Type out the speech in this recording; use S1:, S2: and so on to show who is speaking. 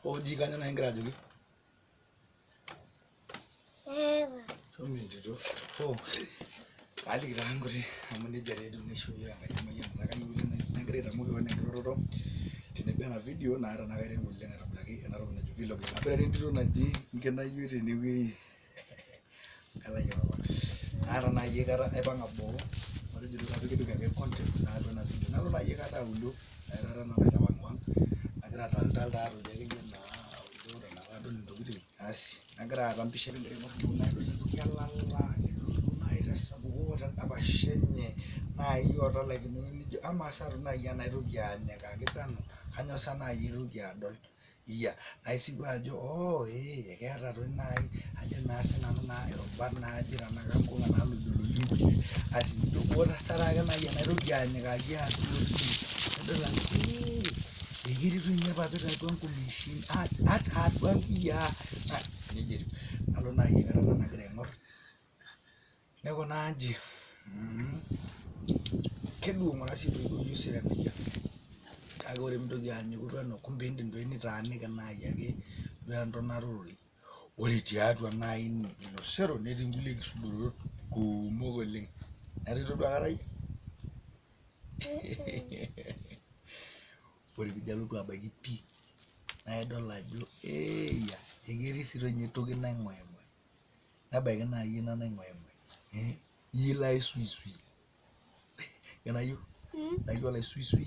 S1: Oji kanya na ingira ajoki. Somindito. Kali kitanguti amu nejia redio nisho yiok enkanyamayian nakayieu nagira aitamoki wena enkiroroto tenebo ena video naata nakaiteru oleng aitobiraki ena toki najo vlog. Aboitare entito naji Nkenayio tenewuei. Naata naaji aikata aipang'a boo matejo napik ake content naata ena video nalo naaji aikata aulo aikata naitawang'wang nagira ataltal taatoi akeyie naa aulo tenakadol intokitin asi nagira aata mpishai nadol entoki elala nelotu naaji tesapuko tendapash enye naaji ootalaikinoyu nijo amaa sa toi naaji enaitoki anyikaki peno kanyoo sa naaji aitoki adol iya naisipu ajo keeta toi naaji ajo naa sinanu naa irubat naaje tenakangong'e naalojololi nkulie asi nijo sa taake naaji enaitoki anyikaki adol nidol ajo eketii toi ninye irpapit atua nkumeshin ata atua nkiyiaa nejia etiu nalo naaji aikata nanu agira aing'orr naikunaa inji kedua ng'ura sii toi duo iyieu sira nejia kake ore mintoki anyiku peno kumbe indim toi nitaaniki naaji ake duo entonata ororei ore tiatua naaji ilo sero netii nkulie kisudorot kuumok oleng netaa itodua aikata iyie ore piijo alotu abaiki pii naidol ajo eeyia eketii sii toi ninye toki naing'uing'ui nebaiki naa iyie ina naing'uing'ui iyie ilo aisuisui Nkenayio naijo olaisuisui